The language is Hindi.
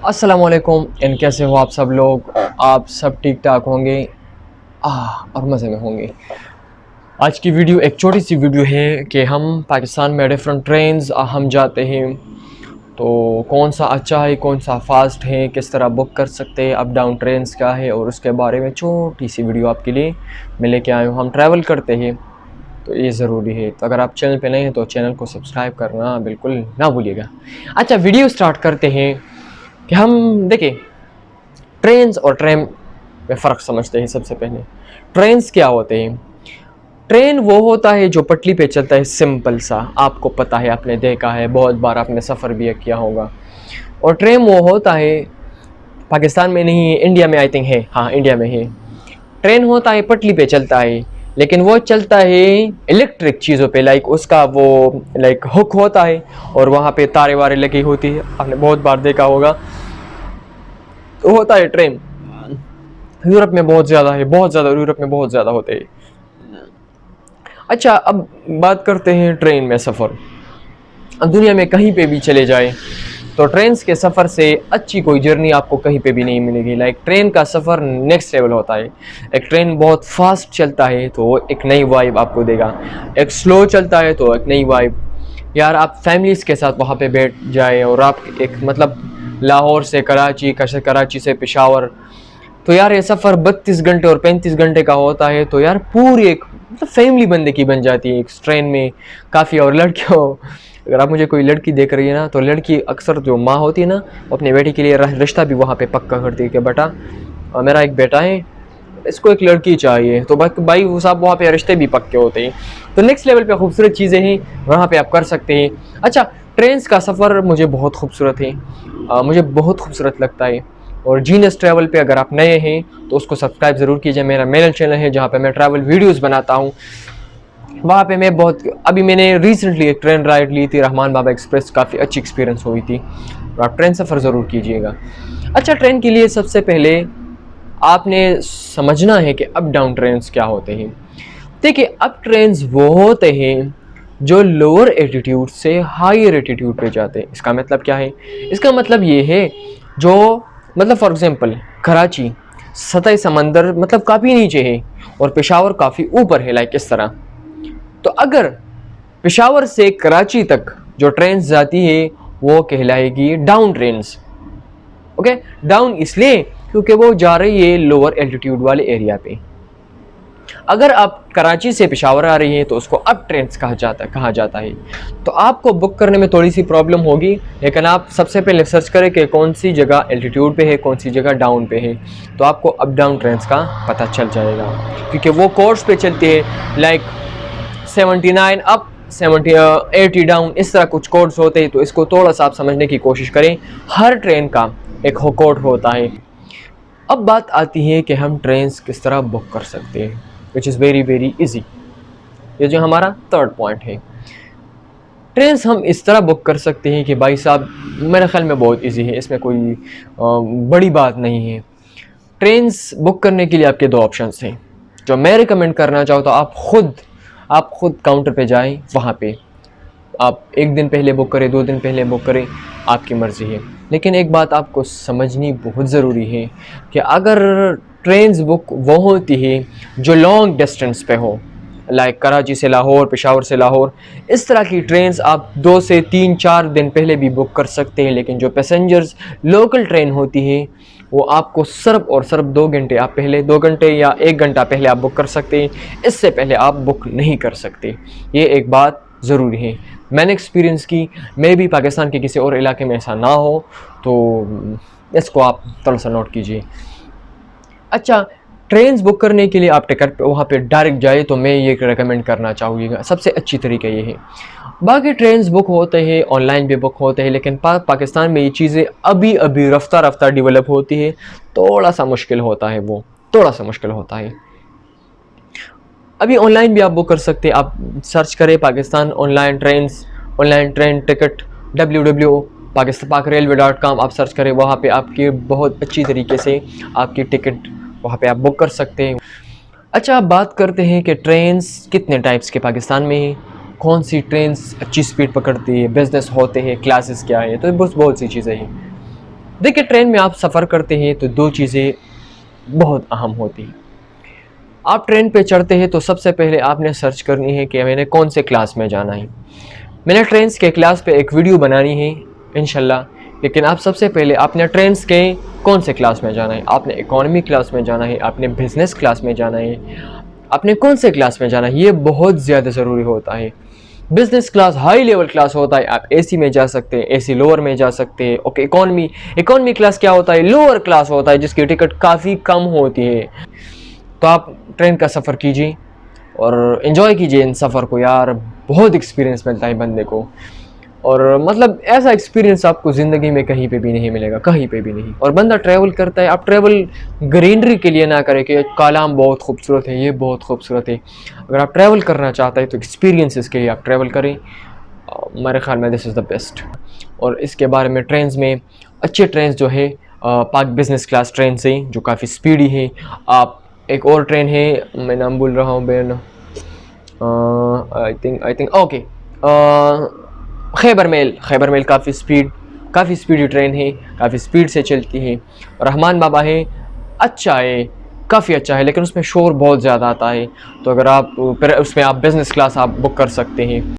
अस्सलामुअलैकुम। इन कैसे हो आप सब लोग? आप सब ठीक ठाक होंगे और मज़े में होंगे। आज की वीडियो एक छोटी सी वीडियो है कि हम पाकिस्तान में डिफरेंट ट्रेन्स हम जाते हैं, तो कौन सा अच्छा है, कौन सा फास्ट है, किस तरह बुक कर सकते हैं, अप डाउन ट्रेन्स क्या है, और उसके बारे में छोटी सी वीडियो आपके लिए मैं लेके आया हूँ। हम ट्रैवल करते हैं तो ये ज़रूरी है, तो अगर आप चैनल पे नए हैं तो चैनल को सब्सक्राइब करना बिल्कुल ना भूलिएगा। अच्छा, वीडियो स्टार्ट करते हैं कि हम देखें ट्रेन्स और ट्रेन में फ़र्क समझते हैं। सबसे पहले ट्रेन्स क्या होते हैं? ट्रेन वो होता है जो पटरी पे चलता है, सिंपल सा, आपको पता है, आपने देखा है, बहुत बार आपने सफ़र भी किया होगा। और ट्रेन वो होता है, पाकिस्तान में नहीं है, इंडिया में आई थिंक है, हाँ इंडिया में है। ट्रेन होता है पटरी पे चलता है, लेकिन वो चलता है इलेक्ट्रिक चीज़ों पे, लाइक उसका वो लाइक हुक होता है और वहाँ पे तारे वारे लगी होती है, आपने बहुत बार देखा होगा। तो होता है ट्रेन। यूरोप में बहुत ज़्यादा है, बहुत ज़्यादा, यूरोप में बहुत ज़्यादा होते हैं। अच्छा, अब बात करते हैं ट्रेन में सफ़र। अब दुनिया में कहीं पे भी चले जाए तो ट्रेन के सफ़र से अच्छी कोई जर्नी आपको कहीं पे भी नहीं मिलेगी। लाइक ट्रेन का सफ़र नेक्स्ट लेवल होता है। एक ट्रेन बहुत फास्ट चलता है तो वो एक नई वाइब आपको देगा, एक स्लो चलता है तो एक नई वाइब। यार, आप फैमिलीज़ के साथ वहाँ पे बैठ जाए और आप एक मतलब लाहौर से कराची, कराची से पेशावर, तो यार ये सफ़र 32 घंटे और 35 घंटे का होता है। तो यार पूरी एक मतलब फैमिली बंदे की बन जाती है एक ट्रेन में काफ़ी। और लड़कियों, अगर आप मुझे कोई लड़की देख रही है ना, तो लड़की अक्सर जो माँ होती है ना, वो अपने बेटे के लिए रिश्ता भी वहाँ पे पक्का करती है कि बेटा मेरा एक बेटा है, इसको एक लड़की चाहिए। तो भाई वो साहब वहाँ पे रिश्ते भी पक्के होते हैं। तो नेक्स्ट लेवल पे खूबसूरत चीज़ें हैं, वहाँ पे आप कर सकते हैं। अच्छा, ट्रेन का सफ़र मुझे बहुत खूबसूरत है, मुझे बहुत खूबसूरत लगता है। और जीनियस ट्रैवल पे अगर आप नए हैं तो उसको सब्सक्राइब ज़रूर कीजिए। मेरा चैनल है जहाँ पे मैं ट्रैवल वीडियोस बनाता हूँ। वहाँ पे मैं बहुत, अभी मैंने रिसेंटली एक ट्रेन राइड ली थी, रहमान बाबा एक्सप्रेस, काफ़ी अच्छी एक्सपीरियंस हुई थी। और आप ट्रेन सफ़र ज़रूर कीजिएगा। अच्छा, ट्रेन के लिए सबसे पहले आपने समझना है कि अप डाउन ट्रेन्स क्या होते हैं। देखिए, अप ट्रेन्स वो होते हैं जो लोअर एटीट्यूड से हायर एटीट्यूड पे जाते हैं। इसका मतलब क्या है? इसका मतलब ये है, जो मतलब फॉर एग्जांपल कराची सतह समंदर मतलब काफ़ी नीचे है और पेशावर काफ़ी ऊपर है, लाइक इस तरह। तो अगर पेशावर से कराची तक जो ट्रेन जाती है वो कहलाएगी डाउन ट्रेन्स। ओके, डाउन इसलिए क्योंकि वो जा रही है लोअर एल्टीट्यूड वाले एरिया पे। अगर आप कराची से पेशावर आ रही हैं तो उसको अप ट्रेन्स कहा जाता है। तो आपको बुक करने में थोड़ी सी प्रॉब्लम होगी, लेकिन आप सबसे पहले सर्च करें कि कौन सी जगह एल्टीट्यूड पे है, कौन सी जगह डाउन पे है, तो आपको अप डाउन ट्रेन्स का पता चल जाएगा। क्योंकि वो कोर्स पे चलती है, लाइक 79 अप 70 80 डाउन, इस तरह कुछ कोड्स होते हैं। तो इसको थोड़ा सा आप समझने की कोशिश करें। हर ट्रेन का एक कोड होता है। अब बात आती है कि हम ट्रेन्स किस तरह बुक कर सकते हैं, which is very very easy. ये जो हमारा थर्ड पॉइंट है, ट्रेन्स हम इस तरह बुक कर सकते हैं कि भाई साहब, मेरे ख्याल में बहुत इजी है, इसमें कोई बड़ी बात नहीं है। ट्रेन्स बुक करने के लिए आपके दो ऑप्शंस हैं जो मैं रिकमेंड करना चाहूँ। तो आप खुद काउंटर पे जाएं, वहाँ पे आप एक दिन पहले बुक करें, 2 दिन पहले बुक करें, आपकी मर्ज़ी है। लेकिन एक बात आपको समझनी बहुत ज़रूरी है कि अगर ट्रेन्स बुक वो होती है जो लॉन्ग डिस्टेंस पे हो, लाइक कराची से लाहौर, पेशावर से लाहौर, इस तरह की ट्रेन्स आप 2 से 3-4 दिन पहले भी बुक कर सकते हैं। लेकिन जो पैसेंजर्स लोकल ट्रेन होती है वो आपको सिर्फ और सिर्फ 2 घंटे आप पहले, 2 घंटे या 1 घंटा पहले आप बुक कर सकते हैं। इससे पहले आप बुक नहीं कर सकते। ये एक बात ज़रूरी है, मैंने एक्सपीरियंस की। मे भी पाकिस्तान के किसी और इलाके में ऐसा ना हो, तो इसको आप थोड़ा सा नोट कीजिए। अच्छा, ट्रेन्स बुक करने के लिए आप टिकट वहाँ पे डायरेक्ट जाए तो मैं ये रेकमेंड करना चाहूँगा, सबसे अच्छी तरीका ये है। बाकी ट्रेन्स बुक होते हैं, ऑनलाइन भी बुक होते हैं, लेकिन पाकिस्तान में ये चीज़ें अभी अभी रफ्ता रफ्ता डेवलप होती है, थोड़ा सा मुश्किल होता है, वो थोड़ा सा मुश्किल होता है। अभी ऑनलाइन भी आप बुक कर सकते हैं। आप सर्च करें Pakistan online trains, online train ticket, www.pakrailway.com आप सर्च करें, वहाँ पे आपकी बहुत अच्छी तरीके से आपकी टिकट वहाँ पे आप बुक कर सकते हैं। अच्छा, अब बात करते हैं कि ट्रेन्स कितने टाइप्स के पाकिस्तान में हैं, कौन सी ट्रेन्स अच्छी स्पीड पकड़ती है, बिज़नेस होते हैं, क्लासेस क्या है, तो बहुत सी चीज़ें हैं। देखिए, ट्रेन में आप सफ़र करते हैं तो दो चीज़ें बहुत अहम होती हैं। आप ट्रेन पे चढ़ते हैं तो सबसे पहले आपने सर्च करनी है कि मैंने कौन से क्लास में जाना है। मैंने ट्रेन्स के क्लास पे एक वीडियो बनानी है इंशाल्लाह, लेकिन आप सबसे पहले आपने ट्रेन्स के कौन से क्लास में जाना है। आपने इकोनॉमी क्लास में जाना है, आपने बिज़नेस क्लास में जाना है, आपने कौन से क्लास में जाना है, ये बहुत ज़्यादा ज़रूरी होता है। Business class high level class होता है, आप एसी में जा सकते हैं, एसी लोअर में जा सकते हैं। ओके, इकोनॉमी क्लास क्या होता है, लोअर क्लास होता है जिसकी टिकट काफ़ी कम होती है। तो आप ट्रेन का सफ़र कीजिए और इन्जॉय कीजिए इन सफ़र को यार, बहुत एक्सपीरियंस मिलता है बंदे को। और मतलब ऐसा एक्सपीरियंस आपको ज़िंदगी में कहीं पे भी नहीं मिलेगा, कहीं पे भी नहीं। और बंदा ट्रैवल करता है, आप ट्रैवल ग्रीनरी के लिए ना करें कि कालाम बहुत खूबसूरत है, ये बहुत खूबसूरत है। अगर आप ट्रैवल करना चाहते हैं तो एक्सपीरियंसेस के लिए आप ट्रैवल करें। मेरे ख्याल में दिस इज़ द बेस्ट। और इसके बारे में ट्रेन्स में अच्छे ट्रेन्स जो है पाक बिज़नेस क्लास ट्रेन से जो काफ़ी स्पीडी है। आप एक और ट्रेन है, मैं नाम भूल रहा हूँ बेन, I think okay, Khyber mail काफ़ी स्पीडी ट्रेन है, काफ़ी स्पीड से चलती है। रहमान बाबा है, अच्छा है, काफ़ी अच्छा है, लेकिन उसमें शोर बहुत ज़्यादा आता है। तो अगर आप फिर उसमें आप बिज़नेस क्लास आप बुक कर सकते हैं।